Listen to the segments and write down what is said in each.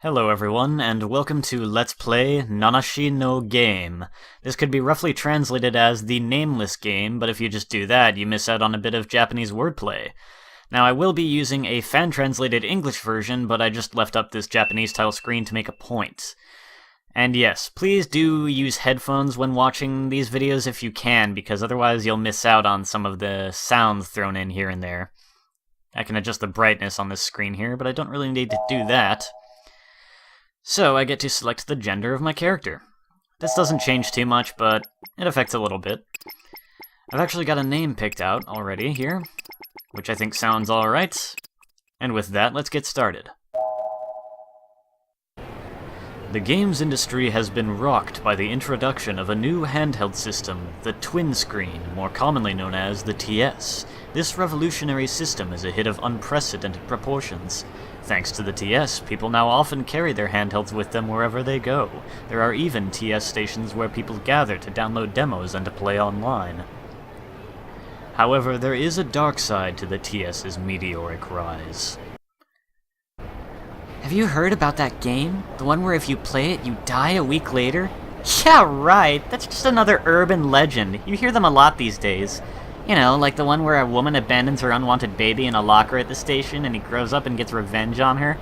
Hello everyone, and welcome to Let's Play Nanashi no Game. This could be roughly translated as the Nameless Game, but if you just do that, you miss out on a bit of Japanese wordplay. Now, I will be using a fan-translated English version, but I just left up this Japanese title screen to make a point. And yes, please do use headphones when watching these videos if you can, because otherwise you'll miss out on some of the sounds thrown in here and there. I can adjust the brightness on this screen here, but I don't really need to do that. So I get to select the gender of my character. This doesn't change too much, but it affects a little bit. I've actually got a name picked out already here, which I think sounds alright. And with that, let's get started. The games industry has been rocked by the introduction of a new handheld system, the twin screen, more commonly known as the TS. This revolutionary system is a hit of unprecedented proportions. Thanks to the TS, people now often carry their handhelds with them wherever they go. There are even TS stations where people gather to download demos and to play online. However, there is a dark side to the TS's meteoric rise. Have you heard about that game? The one where if you play it, you die a week later? Yeah, right! That's just another urban legend. You hear them a lot these days. You know, like the one where a woman abandons her unwanted baby in a locker at the station and he grows up and gets revenge on her.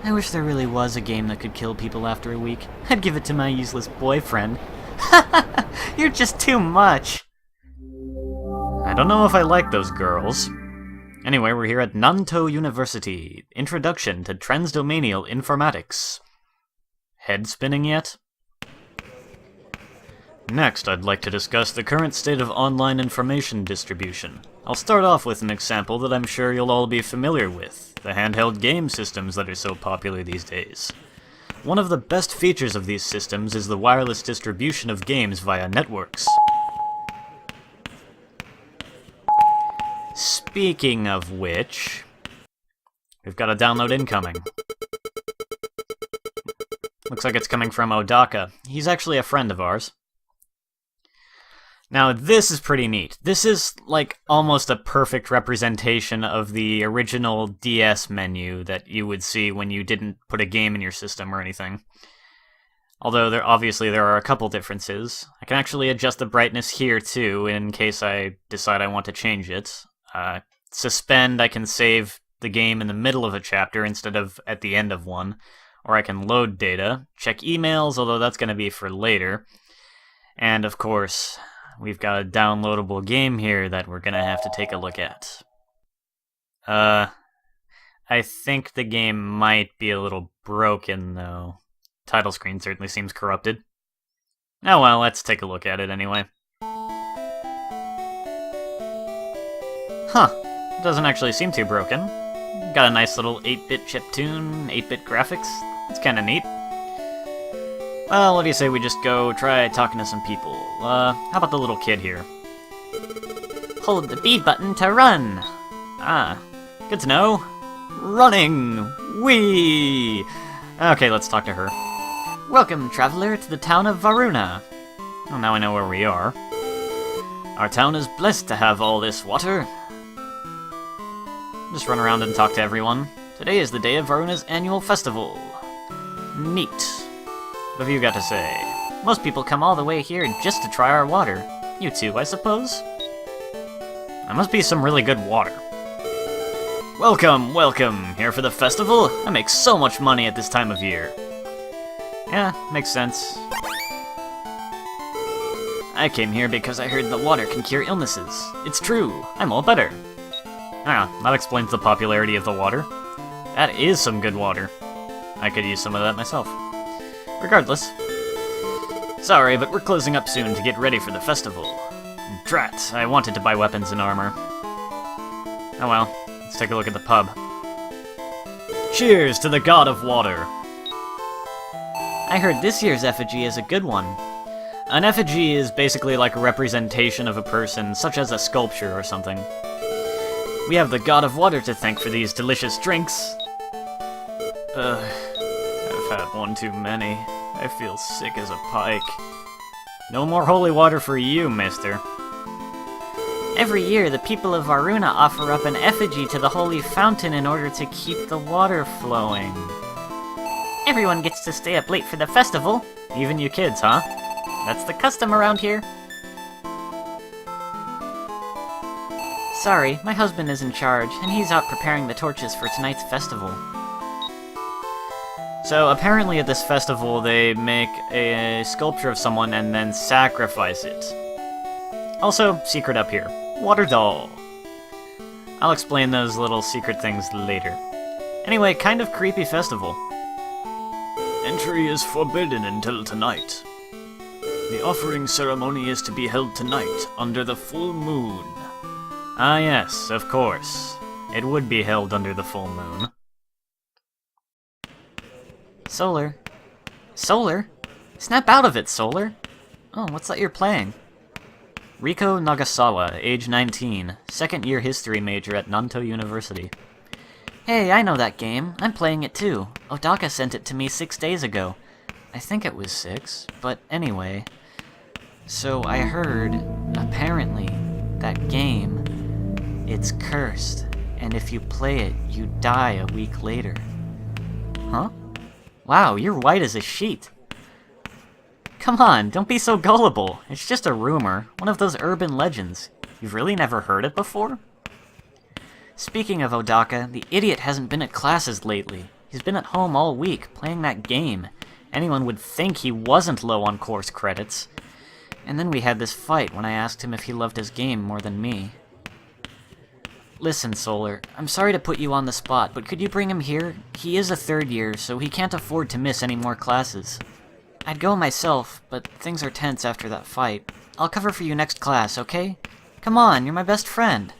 I wish there really was a game that could kill people after a week. I'd give it to my useless boyfriend. You're just too much! I don't know if I like those girls. Anyway, we're here at Nanto University. Introduction to Transdomanial Informatics. Head spinning yet? Next, I'd like to discuss the current state of online information distribution. I'll start off with an example that I'm sure you'll all be familiar with, the handheld game systems that are so popular these days. One of the best features of these systems is the wireless distribution of games via networks. Speaking of which, we've got a download incoming. Looks like it's coming from Odaka. He's actually a friend of ours. Now, this is pretty neat. This is, like, almost a perfect representation of the original DS menu that you would see when you didn't put a game in your system or anything. Although, obviously, there are a couple differences. I can actually adjust the brightness here, too, in case I decide I want to change it. Suspend, I can save the game in the middle of a chapter instead of at the end of one. Or I can load data, check emails, although that's going to be for later. And, of course, we've got a downloadable game here that we're going to have to take a look at. I think the game might be a little broken, though. Title screen certainly seems corrupted. Oh well, let's take a look at it anyway. Huh, it doesn't actually seem too broken. Got a nice little 8-bit chiptune, 8-bit graphics. It's kinda neat. Well, what do you say we just go try talking to some people? How about the little kid here? Hold the B button to run! Ah, good to know. Running! Whee! Okay, let's talk to her. Welcome, traveler, to the town of Varuna. Well, now I know where we are. Our town is blessed to have all this water. Just run around and talk to everyone. Today is the day of Varuna's annual festival. Neat. What have you got to say? Most people come all the way here just to try our water. You too, I suppose? That must be some really good water. Welcome, welcome. Here for the festival? I make so much money at this time of year. Yeah, makes sense. I came here because I heard the water can cure illnesses. It's true. I'm all better. Ah, that explains the popularity of the water. That is some good water. I could use some of that myself. Regardless. Sorry, but we're closing up soon to get ready for the festival. Drat, I wanted to buy weapons and armor. Oh well, let's take a look at the pub. Cheers to the god of water! I heard this year's effigy is a good one. An effigy is basically like a representation of a person, such as a sculpture or something. We have the god of water to thank for these delicious drinks. I've had one too many. I feel sick as a pike. No more holy water for you, mister. Every year, the people of Varuna offer up an effigy to the holy fountain in order to keep the water flowing. Everyone gets to stay up late for the festival. Even you kids, huh? That's the custom around here. Sorry, my husband is in charge, and he's out preparing the torches for tonight's festival. So apparently at this festival they make a sculpture of someone and then sacrifice it. Also, secret up here. Water doll. I'll explain those little secret things later. Anyway, kind of creepy festival. Entry is forbidden until tonight. The offering ceremony is to be held tonight, under the full moon. Ah yes, of course. It would be held under the full moon. Solar. Solar? Snap out of it, Solar! Oh, what's that you're playing? Riko Nagasawa, age 19, second-year history major at Nanto University. Hey, I know that game. I'm playing it too. Odaka sent it to me 6 days ago. I think it was 6, but anyway. So I heard, apparently, that game, it's cursed, and if you play it, you die a week later. Huh? Wow, you're white as a sheet. Come on, don't be so gullible. It's just a rumor, one of those urban legends. You've really never heard it before? Speaking of Odaka, the idiot hasn't been at classes lately. He's been at home all week, playing that game. Anyone would think he wasn't low on course credits. And then we had this fight when I asked him if he loved his game more than me. Listen, Solar, I'm sorry to put you on the spot, but could you bring him here? He is a third year, so he can't afford to miss any more classes. I'd go myself, but things are tense after that fight. I'll cover for you next class, okay? Come on, you're my best friend.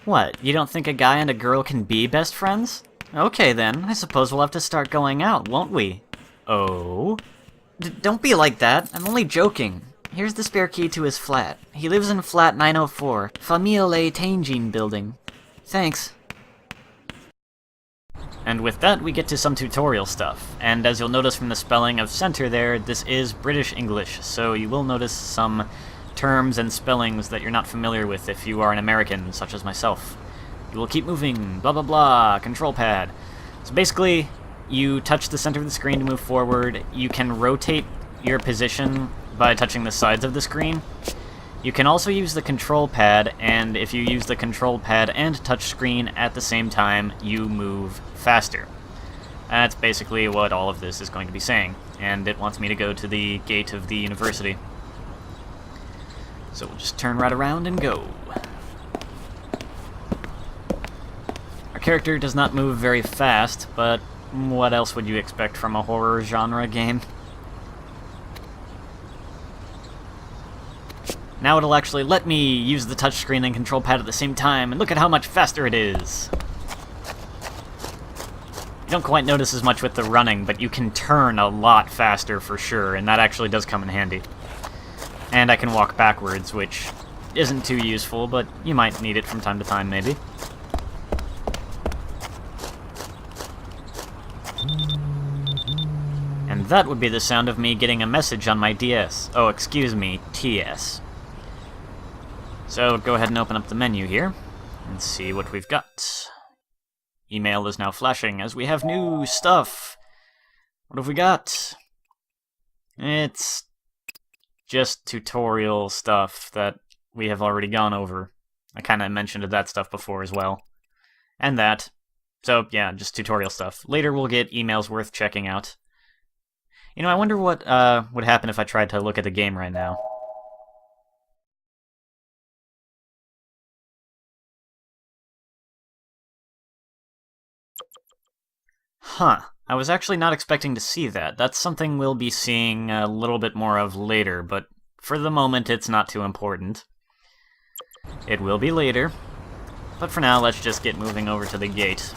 What, you don't think a guy and a girl can be best friends? Okay then, I suppose we'll have to start going out, won't we? Oh? Don't be like that, I'm only joking. Here's the spare key to his flat. He lives in flat 904, Famille Tangin building. Thanks. And with that, we get to some tutorial stuff. And as you'll notice from the spelling of center there, this is British English, so you will notice some terms and spellings that you're not familiar with if you are an American, such as myself. You will keep moving, blah blah blah, control pad. So basically, you touch the center of the screen to move forward. You can rotate your position by touching the sides of the screen. You can also use the control pad, and if you use the control pad and touch screen at the same time, you move faster. That's basically what all of this is going to be saying, and it wants me to go to the gate of the university. So we'll just turn right around and go. Our character does not move very fast, but what else would you expect from a horror genre game? Now it'll actually let me use the touchscreen and control pad at the same time, and look at how much faster it is! You don't quite notice as much with the running, but you can turn a lot faster for sure, and that actually does come in handy. And I can walk backwards, which isn't too useful, but you might need it from time to time, maybe. And that would be the sound of me getting a message on my DS. Oh, excuse me, TS. So go ahead and open up the menu here, and see what we've got. Email is now flashing as we have new stuff. What have we got? It's just tutorial stuff that we have already gone over. I kind of mentioned that stuff before as well. And that. So yeah, just tutorial stuff. Later we'll get emails worth checking out. You know, I wonder what would happen if I tried to look at the game right now. Huh. I was actually not expecting to see that. That's something we'll be seeing a little bit more of later, but for the moment it's not too important. It will be later. But for now, let's just get moving over to the gate.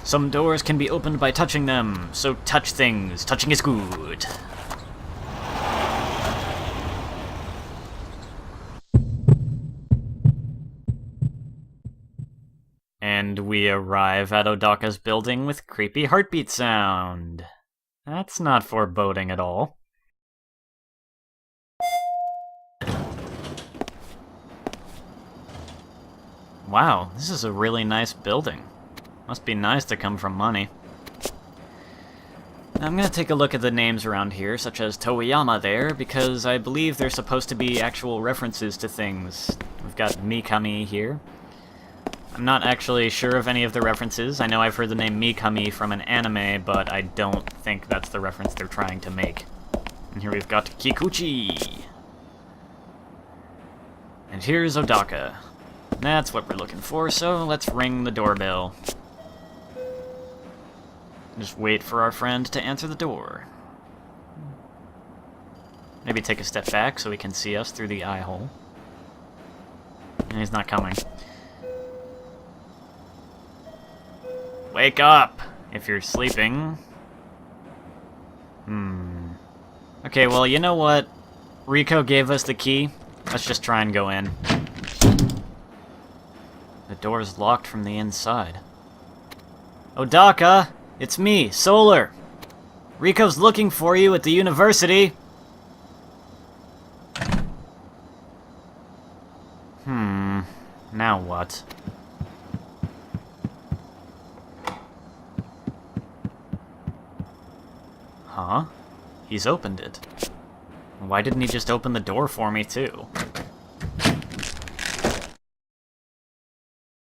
Some doors can be opened by touching them, so touch things. Touching is good. And we arrive at Odaka's building with creepy heartbeat sound. That's not foreboding at all. Wow, this is a really nice building. Must be nice to come from money. I'm gonna take a look at the names around here, such as Toyama there, because I believe they're supposed to be actual references to things. We've got Mikami here. I'm not actually sure of any of the references. I know I've heard the name Mikami from an anime, but I don't think that's the reference they're trying to make. And here we've got Kikuchi. And here's Odaka. That's what we're looking for, so let's ring the doorbell. Just wait for our friend to answer the door. Maybe take a step back so he can see us through the eye hole. And he's not coming. Wake up! If you're sleeping. Okay, well, you know what? Rico gave us the key. Let's just try and go in. The door's locked from the inside. Odaka! It's me, Solar! Rico's looking for you at the university! Now what? Huh? He's opened it. Why didn't he just open the door for me, too?